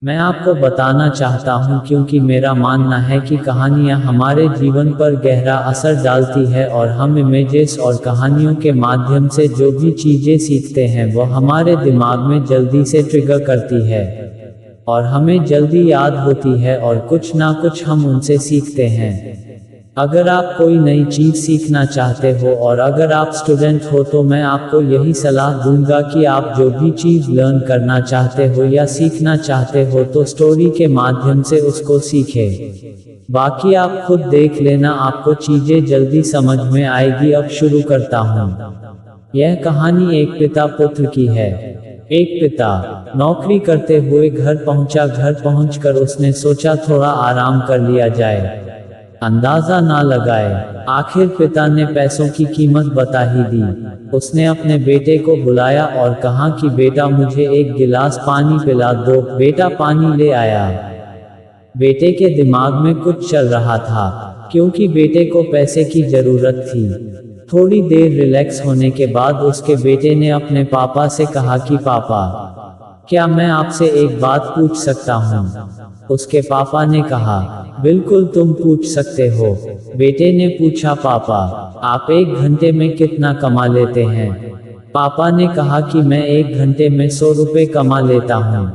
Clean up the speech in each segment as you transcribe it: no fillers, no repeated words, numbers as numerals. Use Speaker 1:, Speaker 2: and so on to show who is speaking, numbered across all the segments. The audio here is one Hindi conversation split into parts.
Speaker 1: मैं आपको बताना चाहता हूँ क्योंकि मेरा मानना है कि कहानियाँ हमारे जीवन पर गहरा असर डालती है और हम इमेजेस और कहानियों के माध्यम से जो भी चीज़ें सीखते हैं वह हमारे दिमाग में जल्दी से ट्रिगर करती है और हमें जल्दी याद होती है और कुछ ना कुछ हम उनसे सीखते हैं। अगर आप कोई नई चीज़ सीखना चाहते हो और अगर आप स्टूडेंट हो तो मैं आपको यही सलाह दूंगा कि आप जो भी चीज़ लर्न करना चाहते हो या सीखना चाहते हो तो स्टोरी के माध्यम से उसको सीखें। बाकी आप खुद देख लेना, आपको चीज़ें जल्दी समझ में आएगी। अब शुरू करता हूँ। यह कहानी एक पिता पुत्र की है। एक पिता नौकरी करते हुए घर पहुंचा। घर पहुंचकर उसने सोचा थोड़ा आराम कर लिया जाए। अंदाजा ना लगाए, आखिर पिता ने पैसों की कीमत बता ही दी। उसने अपने बेटे को बुलाया और कहा कि बेटा मुझे एक गिलास पानी पिला दो। बेटा पानी ले आया। बेटे के दिमाग में कुछ चल रहा था क्योंकि बेटे को पैसे की जरूरत थी। थोड़ी देर रिलैक्स होने के बाद उसके बेटे ने अपने पापा से कहा कि पापा, क्या मैं आपसे एक बात पूछ सकता हूँ? उसके पापा ने कहा, बिल्कुल तुम पूछ सकते हो। बेटे ने पूछा, पापा आप एक घंटे में कितना कमा लेते हैं? पापा ने कहा कि मैं एक घंटे में 100 रुपए कमा लेता हूँ।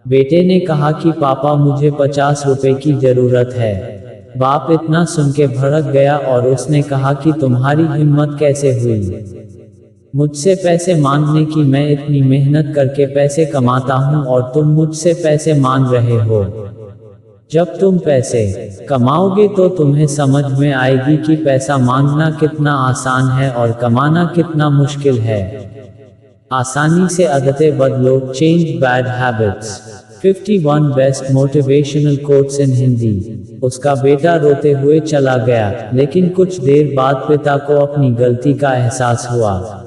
Speaker 1: बेटे ने कहा कि पापा मुझे 50 रुपए की जरूरत है। बाप इतना सुन के भड़क गया और उसने कहा कि तुम्हारी हिम्मत कैसे हुई मुझसे पैसे मांगने की? मैं इतनी मेहनत करके पैसे कमाता हूँ और तुम मुझसे पैसे मांग रहे हो। जब तुम पैसे कमाओगे तो तुम्हें समझ में आएगी कि पैसा मांगना कितना आसान है और कमाना कितना मुश्किल है। आसानी से आदतें बदलो, change bad habits. 51 best motivational quotes in Hindi. उसका बेटा रोते हुए चला गया, लेकिन कुछ देर बाद पिता को अपनी गलती का एहसास हुआ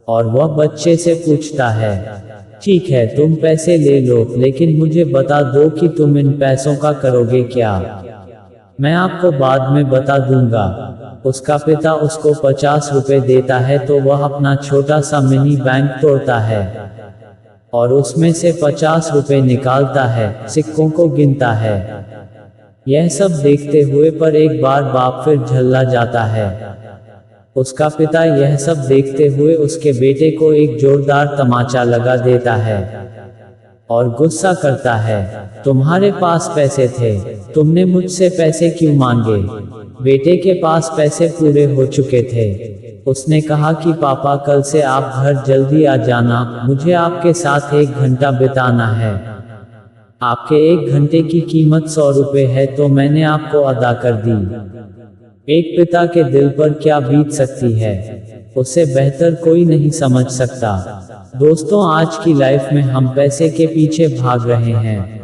Speaker 1: और वह बच्चे से पूछता है, ठीक है तुम पैसे ले लो, लेकिन मुझे बता दो कि तुम इन पैसों का करोगे क्या? मैं आपको बाद में बता दूंगा। उसका पिता उसको 50 रुपए देता है तो वह अपना छोटा सा मिनी बैंक तोड़ता है और उसमें से 50 रुपए निकालता है, सिक्कों को गिनता है। यह सब देखते हुए पर एक बार बाप फिर झल्ला जाता है। उसका पिता यह सब देखते हुए उसके बेटे को एक जोरदार तमाचा लगा देता है और गुस्सा करता है, तुम्हारे पास पैसे थे, तुमने मुझसे पैसे क्यों मांगे? बेटे के पास पैसे पूरे हो चुके थे। उसने कहा कि पापा कल से आप घर जल्दी आ जाना, मुझे आपके साथ 1 घंटा बिताना है। आपके 1 घंटे की कीमत 100 रुपए है तो मैंने आपको अदा कर दी। एक पिता के दिल पर क्या बीत सकती है, उसे बेहतर कोई नहीं समझ सकता। दोस्तों, आज की लाइफ में हम पैसे के पीछे भाग रहे हैं।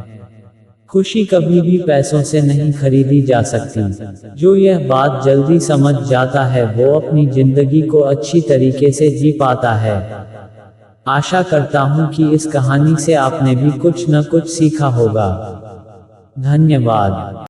Speaker 1: खुशी कभी भी पैसों से नहीं खरीदी जा सकती। जो यह बात जल्दी समझ जाता है वो अपनी जिंदगी को अच्छी तरीके से जी पाता है। आशा करता हूँ कि इस कहानी से आपने भी कुछ न कुछ सीखा होगा। धन्यवाद।